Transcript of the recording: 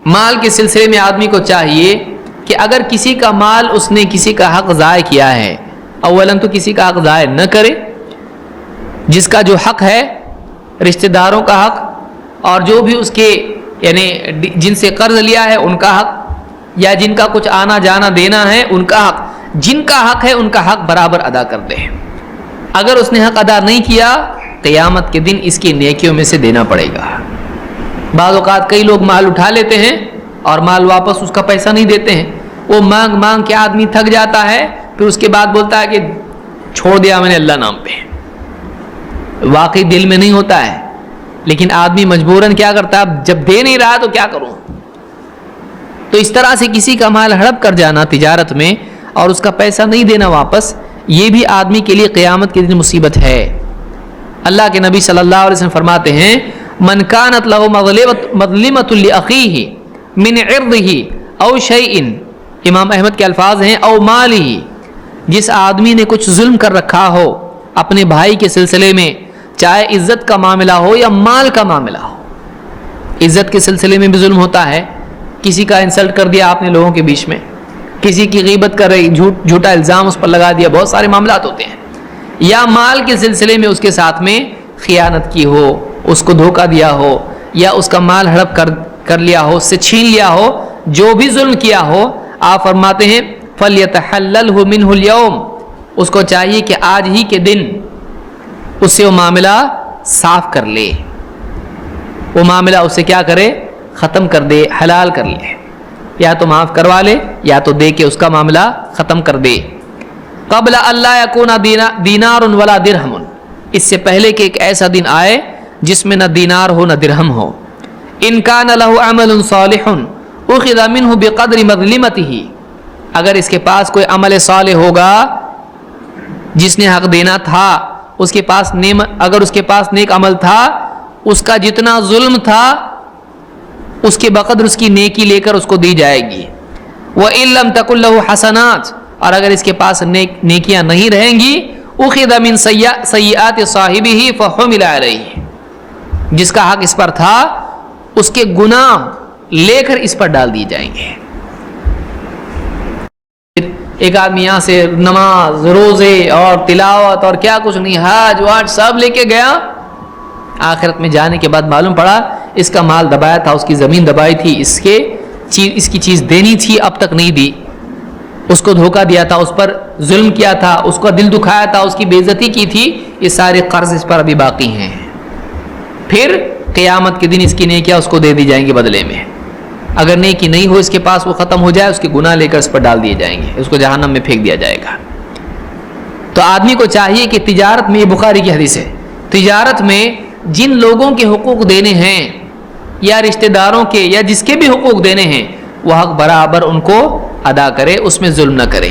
مال کے سلسلے میں آدمی کو چاہیے کہ اگر کسی کا مال اس نے کسی کا حق ضائع کیا ہے، اولاً تو کسی کا حق ضائع نہ کرے، جس کا جو حق ہے رشتہ داروں کا حق، اور جو بھی اس کے یعنی جن سے قرض لیا ہے ان کا حق، یا جن کا کچھ آنا جانا دینا ہے ان کا حق، جن کا حق ہے ان کا حق برابر ادا کر دے۔ اگر اس نے حق ادا نہیں کیا، قیامت کے دن اس کی نیکیوں میں سے دینا پڑے گا۔ بعض اوقات کئی لوگ مال اٹھا لیتے ہیں اور مال واپس اس کا پیسہ نہیں دیتے ہیں، وہ مانگ مانگ کے آدمی تھک جاتا ہے، پھر اس کے بعد بولتا ہے کہ چھوڑ دیا میں نے اللہ نام پہ۔ واقعی دل میں نہیں ہوتا ہے، لیکن آدمی مجبوراً کیا کرتا ہے، اب جب دے نہیں رہا تو کیا کروں۔ تو اس طرح سے کسی کا مال ہڑپ کر جانا تجارت میں اور اس کا پیسہ نہیں دینا واپس، یہ بھی آدمی کے لیے قیامت کے دن مصیبت ہے۔ اللہ کے نبی صلی اللہ علیہ وسلم فرماتے ہیں، من کانت لہ مظلمۃ لاخیہ من عرضہ او شیء، امام احمد کے الفاظ ہیں، او مالہ، جس آدمی نے کچھ ظلم کر رکھا ہو اپنے بھائی کے سلسلے میں، چاہے عزت کا معاملہ ہو یا مال کا معاملہ ہو۔ عزت کے سلسلے میں بھی ظلم ہوتا ہے، کسی کا انسلٹ کر دیا آپ نے لوگوں کے بیچ میں، کسی کی غیبت کر رہی، جھوٹا الزام اس پر لگا دیا، بہت سارے معاملات ہوتے ہیں۔ یا مال کے سلسلے میں اس کے ساتھ میں خیانت کی ہو، اس کو دھوکہ دیا ہو، یا اس کا مال ہڑپ کر لیا ہو، اس سے چھین لیا ہو، جو بھی ظلم کیا ہو، آپ فرماتے ہیں فَلْيَتَحَلَّلْهُ مِنْهُ الْيَوْمِ، اس کو چاہیے کہ آج ہی کے دن اس سے وہ معاملہ صاف کر لے، وہ معاملہ اس سے کیا کرے، ختم کر دے، حلال کر لے، یا تو معاف کروا لے یا تو دے کے اس کا معاملہ ختم کر دے۔ قبل اللہ یکون دینار ولا درہم، اس سے پہلے کہ ایک ایسا دن آئے جس میں نہ دینار ہو نہ درہم ہو۔ ان کان لہ عمل صالح اخذ منہ بقدر مظلمتہ، اگر اس کے پاس کوئی عمل صالح ہوگا، جس نے حق دینا تھا، اس کے پاس اگر اس کے پاس نیک عمل تھا، اس کا جتنا ظلم تھا اس کے بقدر اس کی نیکی لے کر اس کو دی جائے گی۔ وَإِن لَّمْ تَكُن لَّهُ حَسَنَاتٌ، اور اگر اس کے پاس نیکیاں نہیں رہیں گی، اُخِذَ مِن سَیِّئَاتِ صَاحِبِهِ فَحُمِلَ عَلَیہِ، جس کا حق اس پر تھا اس کے گناہ لے کر اس پر ڈال دیے جائیں گے۔ ایک آدمی یہاں سے نماز، روزے اور تلاوت اور کیا کچھ نہیں، حج واج سب لے کے گیا، آخرت میں جانے کے بعد معلوم پڑا اس کا مال دبایا تھا، اس کی زمین دبائی تھی، اس کی چیز دینی تھی، اب تک نہیں دی، اس کو دھوکہ دیا تھا، اس پر ظلم کیا تھا، اس کا دل دکھایا تھا، اس کی بے عزتی کی تھی، یہ سارے قرض اس پر ابھی باقی ہیں۔ پھر قیامت کے دن اس کی نیکیاں اس کو دے دی جائیں گی بدلے میں، اگر نیکی نہیں ہو اس کے پاس، وہ ختم ہو جائے، اس کے گناہ لے کر اس پر ڈال دیے جائیں گے، اس کو جہنم میں پھینک دیا جائے گا۔ تو آدمی کو چاہیے کہ تجارت میں، یہ بخاری کی حدیث ہے، تجارت میں جن لوگوں کے حقوق دینے ہیں یا رشتہ داروں کے یا جس کے بھی حقوق دینے ہیں، وہ حق برابر ان کو ادا کرے، اس میں ظلم نہ کرے۔